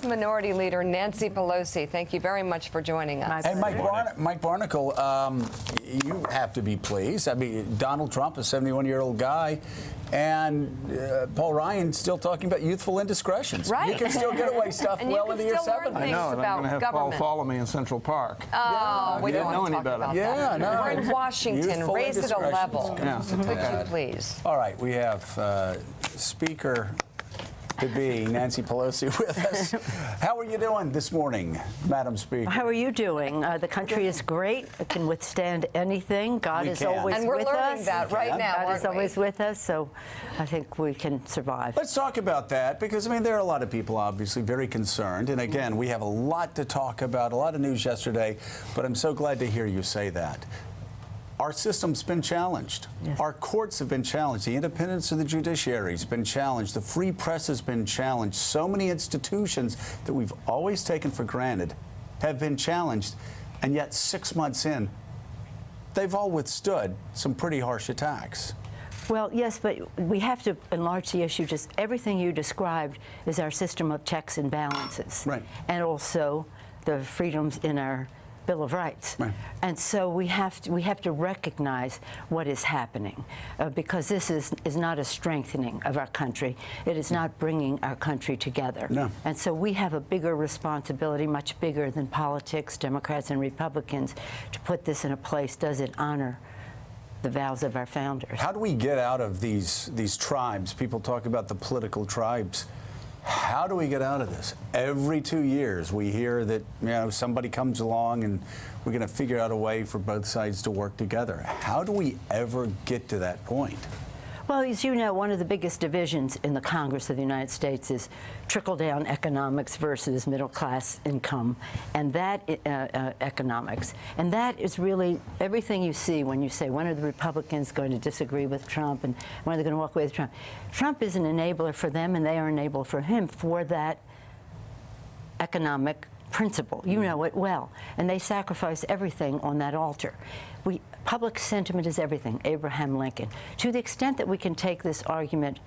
House Minority Leader Nancy Pelosi, thank you very much for joining us. Hey, Mike Barnicle, you have to be pleased. I mean, Donald Trump, a 71-year-old guy, and Paul Ryan still talking about youthful indiscretions. Right. You can still get away stuff well into your 70s. I know, and I'm going to have Paul follow me in Central Park. Oh, we didn't know any better. Yeah, no. We're in Washington. Youthful Raise it a level. Yeah. Would you please? All right, we have Speaker to be Nancy Pelosi with us. How are you doing this morning, Madam Speaker? How are you doing? The country is great. It can withstand anything. God is always with us. And we're learning that right now, God is always with us, so I think we can survive. Let's talk about that, because, I mean, there are a lot of people obviously very concerned. And again, we have a lot to talk about, a lot of news yesterday, but I'm so glad to hear you say that. Our system's been challenged. Yes. Our courts have been challenged. The independence of the judiciary has been challenged. The free press has been challenged. So many institutions that we've always taken for granted have been challenged. And yet, 6 months in, they've all withstood some pretty harsh attacks. Well, yes, but we have to enlarge the issue. Just everything you described is our system of checks and balances. Right. And also the freedoms in our Bill of Rights. Right. And so we have to recognize what is happening, because this is not a strengthening of our country. It is not bringing our country together. No. And so we have a bigger responsibility, much bigger than politics, Democrats and Republicans, to put this in a place. Does it honor the vows of our founders? How do we get out of these tribes? People talk about the political tribes. How do we get out of this? Every 2 years we hear that, you know, somebody comes along and we're going to figure out a way for both sides to work together. How do we ever get to that point? Well, as you know, one of the biggest divisions in the Congress of the United States is trickle-down economics versus middle-class income, and that economics. And that is really everything you see when you say, when are the Republicans going to disagree with Trump, and when are they going to walk away with Trump? Trump is an enabler for them, and they are an enabler for him for that economic principle. You know it well. And they sacrifice everything on that altar. Public sentiment is everything, Abraham Lincoln. To the extent that we can take this argument,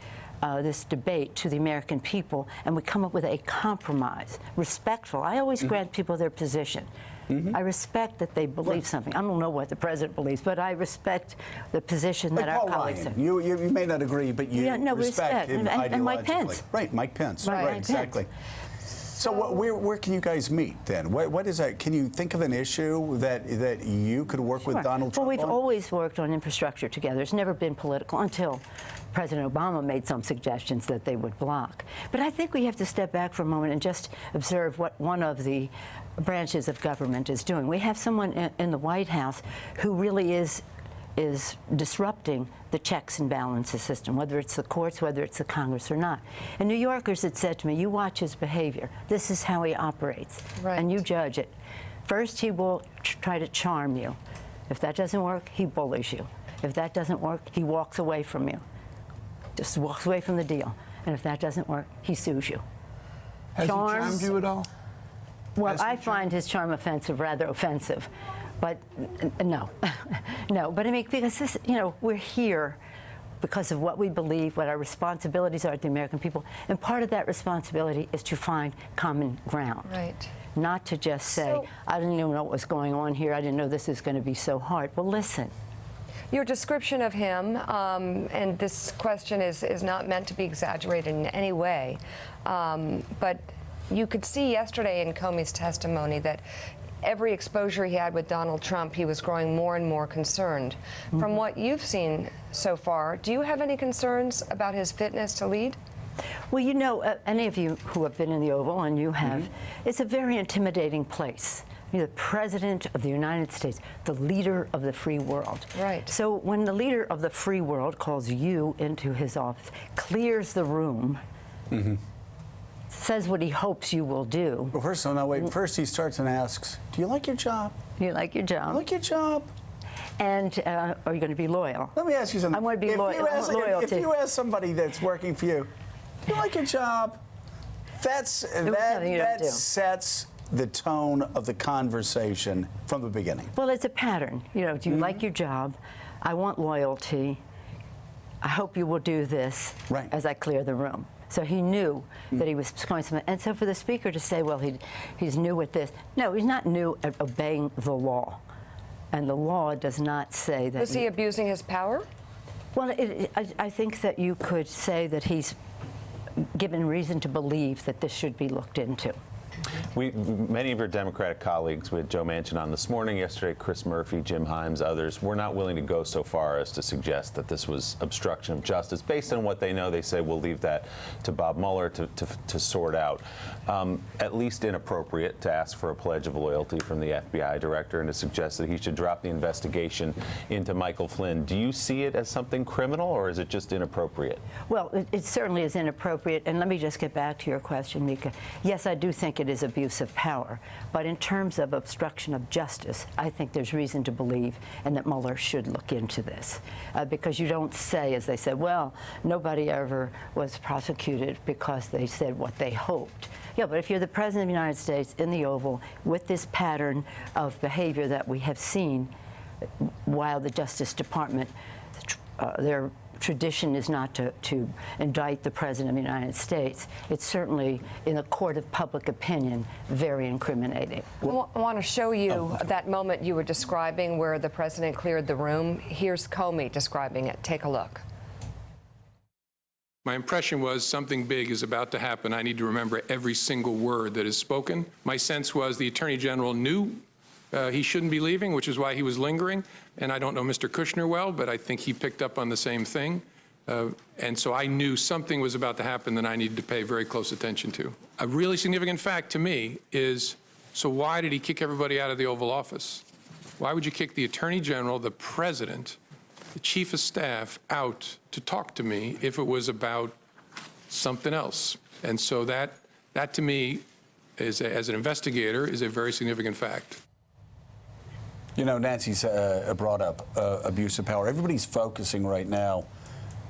this debate to the American people, and we come up with a compromise, respectful. I always grant people their position. I respect that they believe something. I don't know what the president believes, but I respect the position that our colleagues have. You may not agree, but you respect him ideologically. And Mike Pence. Right, Mike Pence. Right, exactly. So where can you guys meet then? What is that? Can you think of an issue that you could work with Donald Trump on? Well, we've on? always worked on infrastructure together. It's never been political until President Obama made some suggestions that they would block. But I think we have to step back for a moment and just observe what one of the branches of government is doing. We have someone in the White House who really is disrupting the checks and balances system, whether it's the courts, whether it's the Congress or not. And New Yorkers had said to me, you watch his behavior. This is how he operates. Right. And you judge it. First, he will try to charm you. If that doesn't work, he bullies you. If that doesn't work, he walks away from you. Just walks away from the deal. And if that doesn't work, he sues you. Has he charmed you at all? Well, I find his charm rather offensive. But no, no. But I mean, because this, you know, we're here because of what we believe, what our responsibilities are to the American people, and part of that responsibility is to find common ground. Right. Not to just say, I didn't even know what was going on here. I didn't know this is going to be so hard. Well, listen. Your description of him, and this question is not meant to be exaggerated in any way, but you could see yesterday in Comey's testimony that every exposure he had with Donald Trump, he was growing more and more concerned. From what you've seen so far, do you have any concerns about his fitness to lead? Well, you know, any of you who have been in the Oval, and you have, it's a very intimidating place. You're the President of the United States, the leader of the free world. Right. So when the leader of the free world calls you into his office, clears the room, says what he hopes you will do. Well, first he starts and asks, do you like your job? Do you like your job? I like your job. And are you going to be loyal? Let me ask you something. I want to be loyal. If you ask somebody that's working for you, do you like your job? That sets the tone of the conversation from the beginning. Well, it's a pattern. You know, do you like your job? I want loyalty. I hope you will do this as I clear the room. So he knew that he was going somewhere. And so for the Speaker to say, well, he's new at this. No, he's not new at obeying the law. And the law does not say that. Was he abusing his power? Well, I think that you could say that he's given reason to believe that this should be looked into. Many of your Democratic colleagues, we had Joe Manchin on this morning, yesterday, Chris Murphy, Jim Himes, others, were not willing to go so far as to suggest that this was obstruction of justice. Based on what they know, they say we'll leave that to Bob Mueller to sort out. At least inappropriate to ask for a pledge of loyalty from the FBI director and to suggest that he should drop the investigation into Michael Flynn. Do you see it as something criminal, or is it just inappropriate? Well, it certainly is inappropriate. And let me just get back to your question, Mika. Yes, I do think it is abuse of power. But in terms of obstruction of justice, I think there's reason to believe and that Mueller should look into this. Because you don't say, as they said, well, nobody ever was prosecuted because they said what they hoped. Yeah, but if you're the President of the United States in the Oval with this pattern of behavior that we have seen while the Justice Department, their tradition is not to indict the President of the United States, it's certainly, in the court of public opinion, very incriminating. I want to show you that moment you were describing where the President cleared the room. Here's Comey describing it. Take a look. My impression was something big is about to happen. I need to remember every single word that is spoken. My sense was the Attorney General knew he shouldn't be leaving, which is why he was lingering. And I don't know Mr. Kushner well, but I think he picked up on the same thing. And so I knew something was about to happen that I needed to pay very close attention to. A really significant fact to me is, so why did he kick everybody out of the Oval Office? Why would you kick the Attorney General, the President, the Chief of Staff out to talk to me if it was about something else? And so that to me, as an investigator, is a very significant fact. You know, Nancy's brought up abuse of power. Everybody's focusing right now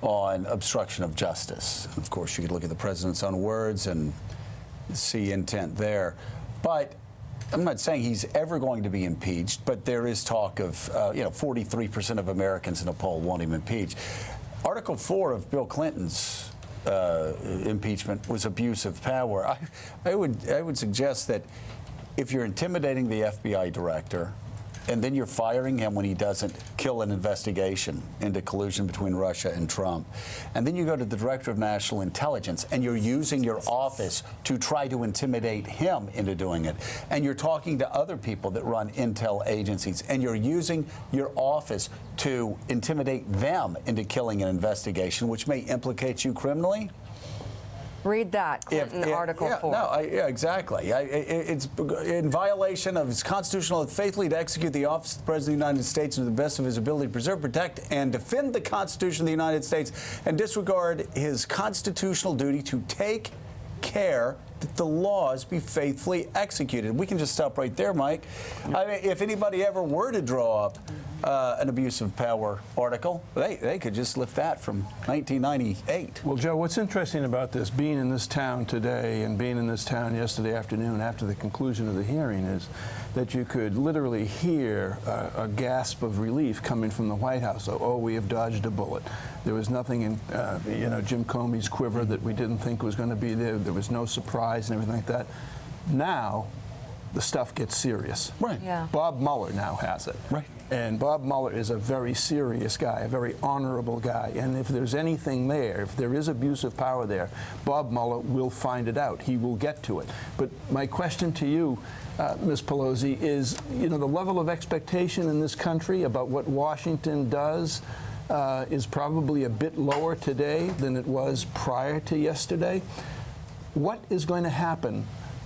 on obstruction of justice. Of course, you could look at the president's own words and see intent there. But I'm not saying he's ever going to be impeached, but there is talk of, 43% of Americans in a poll want him impeached. Article 4 of Bill Clinton's impeachment was abuse of power. I would suggest that if you're intimidating the FBI director, and then you're firing him when he doesn't kill an investigation into collusion between Russia and Trump. And then you go to the Director of National Intelligence and you're using your office to try to intimidate him into doing it. And you're talking to other people that run intel agencies and you're using your office to intimidate them into killing an investigation, which may implicate you criminally. Read that, Clinton, Article 4. No, exactly. It's in violation of his constitutional faithfully to execute the office of the President of the United States to the best of his ability to preserve, protect, and defend the Constitution of the United States, and disregard his constitutional duty to take care that the laws be faithfully executed. We can just stop right there, Mike. I mean, if anybody ever were to draw up an abuse of power article, they could just lift that from 1998. Well, Joe, what's interesting about this, being in this town today and being in this town yesterday afternoon after the conclusion of the hearing, is that you could literally hear a gasp of relief coming from the White House. Oh, we have dodged a bullet. There was nothing in, Jim Comey's quiver that we didn't think was going to be there. There was no surprise and everything like that. Now, the stuff gets serious. Right. Yeah. Bob Mueller now has it. Right. And Bob Mueller is a very serious guy, a very honorable guy. And if there's anything there, if there is abuse of power there, Bob Mueller will find it out. He will get to it. But my question to you, Ms. Pelosi, is, the level of expectation in this country about what Washington does is probably a bit lower today than it was prior to yesterday. What is going to happen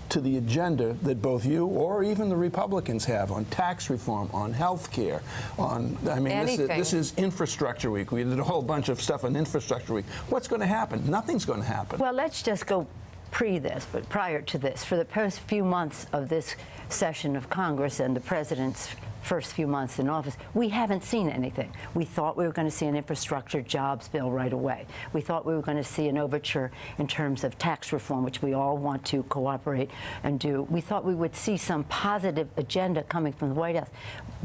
to the agenda that both you or even the Republicans have on tax reform, on health care, this is Infrastructure Week. We did a whole bunch of stuff on Infrastructure Week. What's going to happen? Nothing's going to happen. Well, let's just go prior to this. For the first few months of this session of Congress and the president's first few months in office, we haven't seen anything. We thought we were going to see an infrastructure jobs bill right away. We thought we were going to see an overture in terms of tax reform, which we all want to cooperate and do. We thought we would see some positive agenda coming from the White House.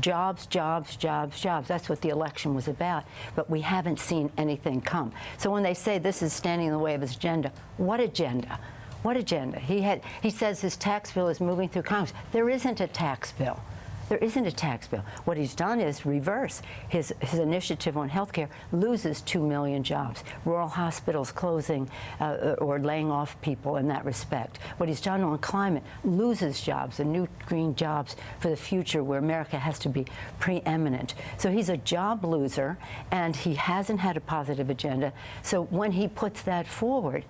Jobs, jobs, jobs, jobs. That's what the election was about. But we haven't seen anything come. So when they say this is standing in the way of his agenda, what agenda? What agenda? He says his tax bill is moving through Congress. There isn't a tax bill. There isn't a tax bill. What he's done is reverse. His initiative on health care loses 2 million jobs. Rural hospitals closing or laying off people in that respect. What he's done on climate loses jobs, and new green jobs for the future where America has to be preeminent. So he's a job loser, and he hasn't had a positive agenda. So when he puts that forward,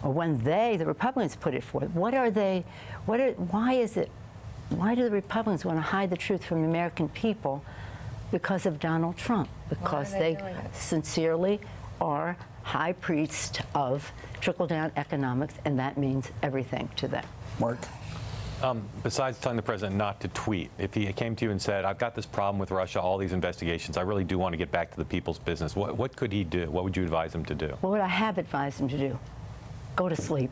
or when the Republicans put it forward, why do the Republicans want to hide the truth from the American people? Because of Donald Trump. Because they sincerely are high priests of trickle-down economics, and that means everything to them. Mark? Besides telling the president not to tweet, if he came to you and said, I've got this problem with Russia, all these investigations, I really do want to get back to the people's business, what could he do? What would you advise him to do? What would I have advised him to do? Go to sleep.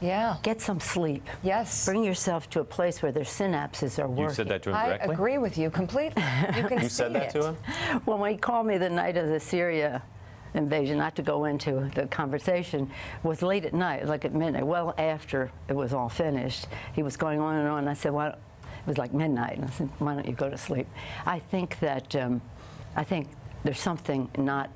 Yeah. Get some sleep. Yes. Bring yourself to a place where their synapses are working. You said that to him I directly? agree with you completely. You can You said that to him? Well, when he called me the night of the Syria invasion, not to go into the conversation, was late at night, like at midnight, well after it was all finished. He was going on and on. And I said, well, it was like midnight. And I said, why don't you go to sleep? I think that, I think there's something not,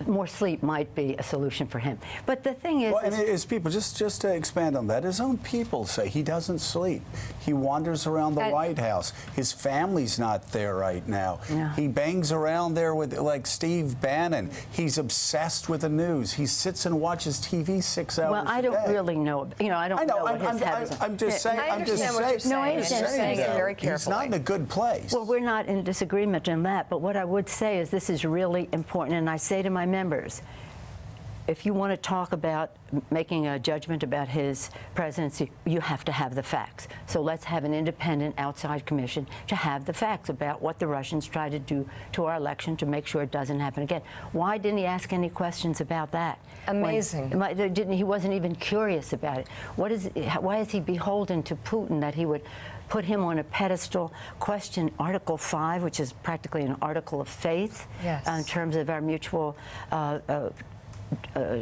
more sleep might be a solution for him. But the thing is, Well, and his people, just to expand on that, his own people say he doesn't sleep. He wanders around the White House. His family's not there right now. Yeah. He bangs around there with, like, Steve Bannon. He's obsessed with the news. He sits and watches TV 6 hours well, I a day. don't really know. You know, I don't know what his habits are. I'm just saying. I I'm just understand what you're saying. No, I and understand you're what saying you're it saying. very He's carefully. not in a good place. Well, we're not in disagreement on that, but what I would say is this is really important, and I say to my members, if you want to talk about making a judgment about his presidency, you have to have the facts. So let's have an independent outside commission to have the facts about what the Russians tried to do to our election to make sure it doesn't happen again. Why didn't he ask any questions about that? Amazing. He wasn't even curious about it. Why is he beholden to Putin that he would put him on a pedestal, question Article 5, which is practically an article of faith in terms of our mutual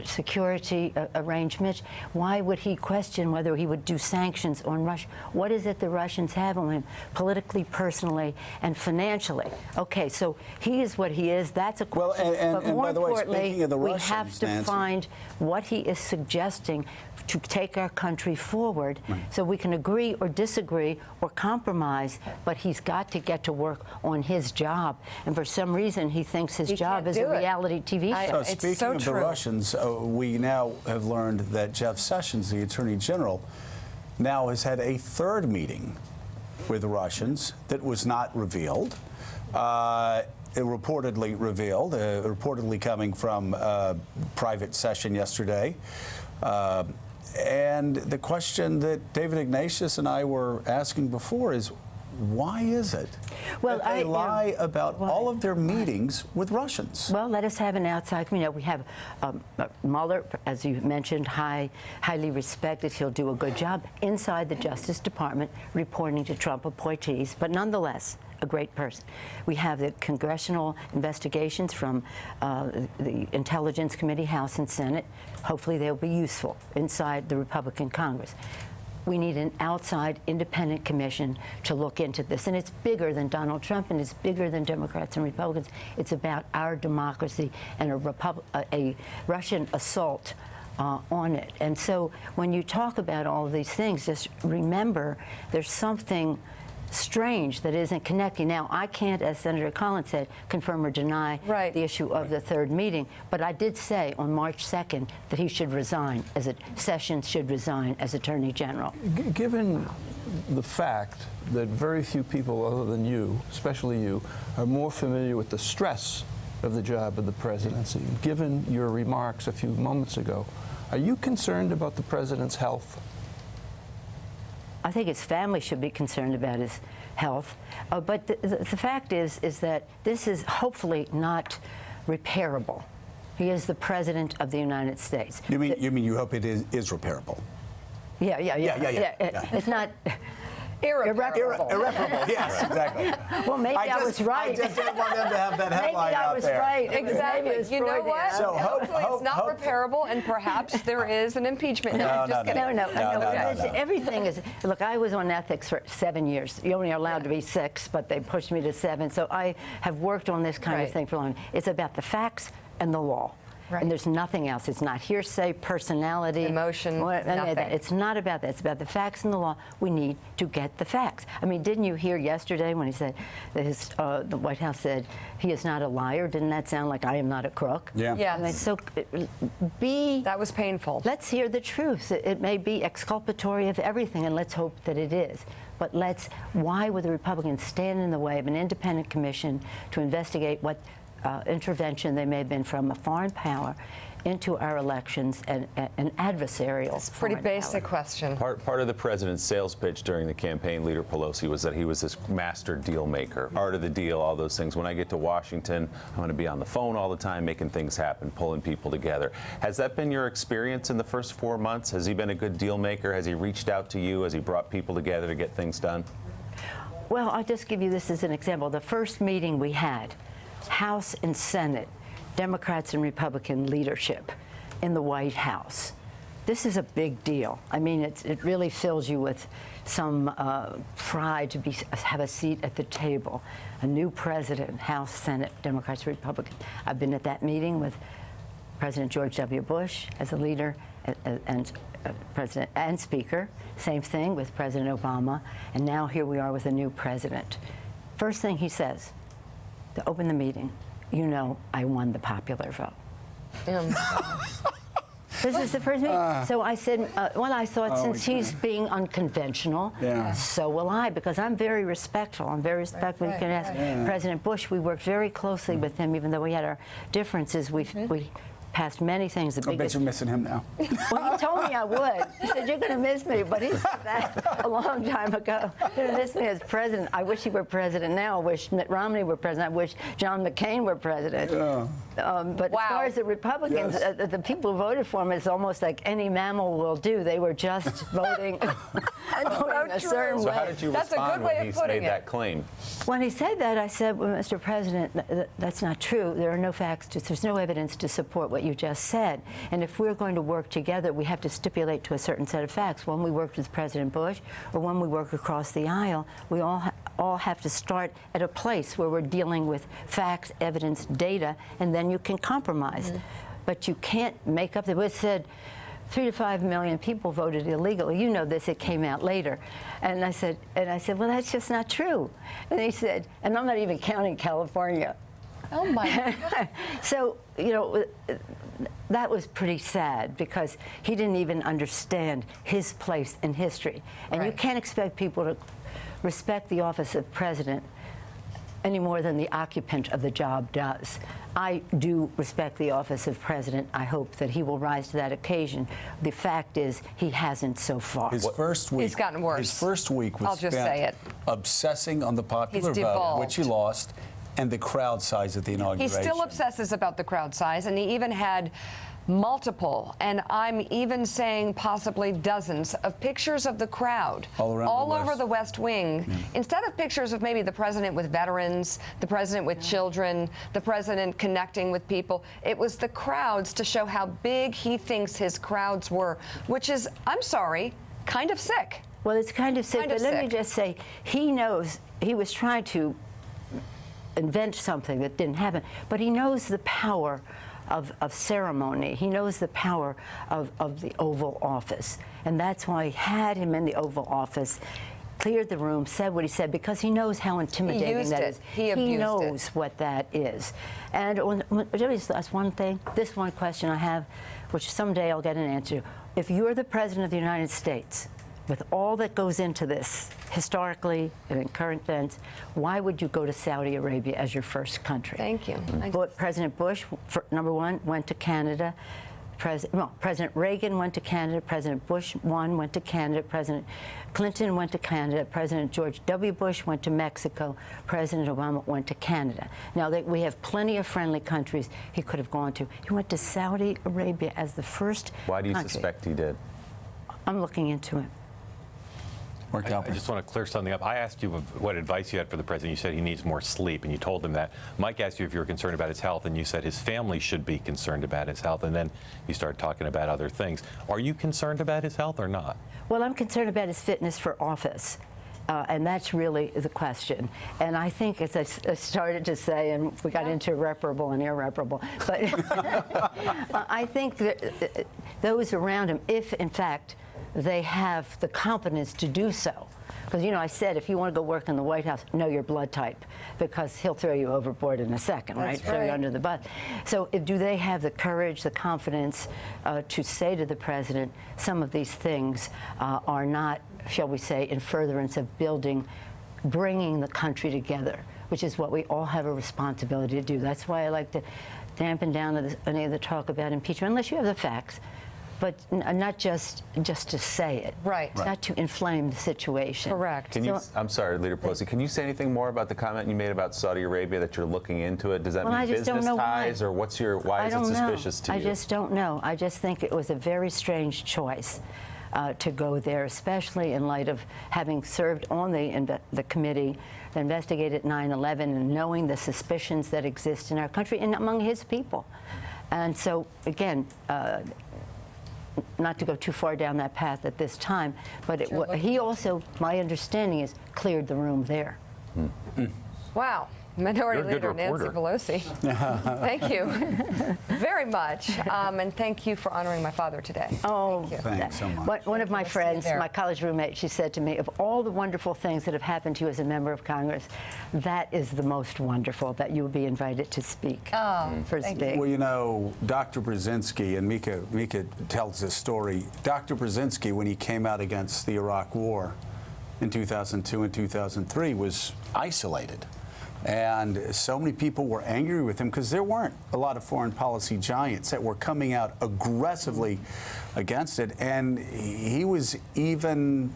security arrangements? Why would he question whether he would do sanctions on Russia? What is it the Russians have on him, politically, personally, and financially? Okay, so he is what he is. That's a question. Well, but more by the way, importantly, speaking of the we Russians, have to Nancy, find what he is suggesting to take our country forward, so we can agree or disagree or compromise, but he's got to get to work on his job. And for some reason, he thinks his job is a reality TV show. It's Speaking so of true. the Russians, we now have learned that Jeff Sessions, the Attorney General, now has had a third meeting with the Russians that was not revealed. Reportedly revealed, reportedly coming from a private session yesterday. And the question that David Ignatius and I were asking before is, why is it that they lie about all of their meetings with Russians? Well, let us have an outside committee. We have Mueller, as you mentioned, highly respected. He'll do a good job inside the Justice Department, reporting to Trump appointees, but nonetheless, a great person. We have the congressional investigations from the Intelligence Committee, House and Senate. Hopefully they'll be useful inside the Republican Congress. We need an outside independent commission to look into this. And it's bigger than Donald Trump, and it's bigger than Democrats and Republicans. It's about our democracy and a Russian assault on it. And so when you talk about all of these things, just remember there's something strange that isn't connecting. Now, I can't, as Senator Collins said, confirm or deny the issue of the third meeting, but I did say on March 2nd that he should resign, Sessions should resign as Attorney General. Given the fact that very few people other than you, especially you, are more familiar with the stress of the job of the presidency, given your remarks a few moments ago, are you concerned about the president's health? I think his family should be concerned about his health. But the fact is that this is hopefully not repairable. He is the President of the United States. You mean you hope it is repairable? Yeah. Yeah. It's not Irreparable. Irreparable, yes, exactly. Well, maybe I was right. I just didn't want them to have that headline Maybe I out was there. right. Exactly. Maybe it's You know Freudian. what? So Hopefully it's not hope- repairable, and perhaps there is an impeachment. No, Just kidding. No. No. Everything is. Look, I was on ethics for 7 years. You're only allowed to be 6, but they pushed me to 7. So I have worked on this kind of Right. thing for long. It's about the facts and the law. Right. And there's nothing else. It's not hearsay, personality, Emotion, or any of that. nothing. It's not about that. It's about the facts and the law. We need to get the facts. I mean, didn't you hear yesterday when he said that the White House said he is not a liar? Didn't that sound like I am not a crook? Yeah. Yes. I mean, so That was painful. let's hear the truth. It may be exculpatory of everything, and let's hope that it is. But why would the Republicans stand in the way of an independent commission to investigate what intervention there may have been from a foreign power into our elections and an adversarial Pretty foreign basic power? question. Part of the president's sales pitch during the campaign, Leader Pelosi, was that he was this master deal maker, art of the deal, all those things. When I get to Washington, I'm going to be on the phone all the time, making things happen, pulling people together. Has that been your experience in the first 4 months? Has he been a good deal maker? Has he reached out to you? Has he brought people together to get things done? Well, I'll just give you this as an example. The first meeting we had, House and Senate, Democrats and Republican leadership in the White House. This is a big deal. I mean, it really fills you with some pride to have a seat at the table. A new president, House, Senate, Democrats, Republicans. I've been at that meeting with President George W. Bush as a leader and President and Speaker. Same thing with President Obama. And now here we are with a new president. First thing he says, to open the meeting, you know I won the popular vote. This is the first meeting. So I said, well, I thought since he's being unconventional, so will I, because I'm very respectful. I'm very respectful. You can ask President Bush. We worked very closely with him, even though we had our differences. We passed many things. I bet you're missing him now. Well, he told me I would. He said, you're going to miss me. But he said that a long time ago. You're going to miss me as president. I wish he were president now. I wish Mitt Romney were president. I wish John McCain were president. But Wow. as far as the Republicans, the people who voted for him, it's almost like any mammal will do. They were just voting, voting a certain So way. how did you That's a respond good way when of he putting made it. that claim? When he said that, I said, well, Mr. President, that's not true. There are no facts. There's no evidence to support what you just said. And if we're going to work together, we have to stipulate to a certain set of facts. When we worked with President Bush or when we work across the aisle, we all have to start at a place where we're dealing with facts, evidence, data, and then you can compromise. But you can't make up it said 3 to 5 million people voted illegally. You know this, it came out later. And I said, well, that's just not true. And he said, and I'm not even counting California. Oh my God. So, you know, that was pretty sad because he didn't even understand his place in history. And you Right. can't expect people to respect the office of president any more than the occupant of the job does. I do respect the office of president. I hope that he will rise to that occasion. The fact is, he hasn't so far. His first week. He's gotten worse. His first week was I'll just spent say it. obsessing on the popular He's vote, devolved. which he lost, and the crowd size at the He inauguration. still obsesses about the crowd size, and he even had multiple, and I'm even saying possibly dozens of pictures of the crowd All around the over West. the West Wing. Instead of pictures of maybe the president with veterans, the president with children, the president connecting with people, it was the crowds to show how big he thinks his crowds were, which is, I'm sorry, kind of sick. Well, it's kind of sick, Kind of but let me sick. just say, he knows he was trying to invent something that didn't happen, but he knows the power of ceremony. He knows the power of the Oval Office. And that's why he had him in the Oval Office, cleared the room, said what he said, because he knows how intimidating used that it. is. He abused it. knows what that is. And that's one thing, this one question I have, which someday I'll get an answer to. If you're the President of the United States, with all that goes into this, historically and in current events, why would you go to Saudi Arabia as your first country? Thank you. But President Bush, number one, went to Canada. President Reagan went to Canada, President Bush went to Canada, President Clinton went to Canada, President George W. Bush went to Mexico, President Obama went to Canada. Now, we have plenty of friendly countries he could have gone to. He went to Saudi Arabia as the first Why do you country. suspect he did? I'm looking into it. Mark I Alpert. just want to clear something up. I asked you what advice you had for the president. You said he needs more sleep, and you told him that. Mike asked you if you were concerned about his health, and you said his family should be concerned about his health, and then you started talking about other things. Are you concerned about his health or not? Well, I'm concerned about his fitness for office. And that's really the question. And I think, as I started to say, and we got into irreparable and irreparable, but I think that those around him, if in fact they have the confidence to do so, because, you know, I said, if you want to go work in the White House, know your blood type, because he'll throw you overboard in a second, right? That's Throw you right. under the bus. So do they have the courage, the confidence to say to the president, some of these things are not, shall we say, in furtherance of bringing the country together, which is what we all have a responsibility to do. That's why I like to dampen down any of the talk about impeachment, unless you have the facts. But not just to say it. Right. Not to inflame the situation. Correct. Can you, So- I'm sorry, Leader Pelosi, can you say anything more about the comment you made about Saudi Arabia, that you're looking into it? Does that Well, I mean just don't business know why. ties, or why I is it don't suspicious know. to you? I just don't know. I just think it was a very strange choice to go there, especially in light of having served on the committee that investigated 9/11 and knowing the suspicions that exist in our country and among his people. And so, again, not to go too far down that path at this time, but he also, my understanding is, cleared the room there. Wow. Minority You're a good Leader Nancy reporter. Pelosi. Thank you very much. And thank you for honoring my father today. Oh, Thank you. Thanks so much. One of my We'll see you friends, there. my college roommate, she said to me, of all the wonderful things that have happened to you as a member of Congress, that is the most wonderful, that you will be invited to speak. For thank speak. Well, you know, Dr. Brzezinski, and Mika tells this story, Dr. Brzezinski, when he came out against the Iraq War in 2002 and 2003, was isolated. And so many people were angry with him because there weren't a lot of foreign policy giants that were coming out aggressively against it. And he was even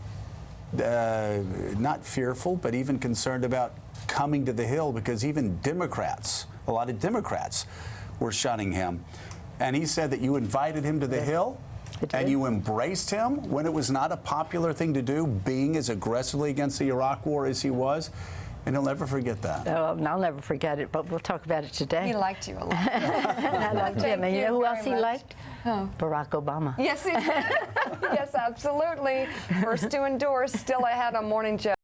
not fearful, but even concerned about coming to the Hill, because even Democrats, a lot of Democrats, were shunning him. And he said that you invited him to the Hill and you embraced him when it was not a popular thing to do, being as aggressively against the Iraq War as he was. And he'll never forget that. Oh, I'll never forget it, but we'll talk about it today. He liked you a lot. I liked him. And you know who else he very much. liked? Barack Obama. Yes, he did. Yes, absolutely. First to endorse, still ahead on Morning Joe.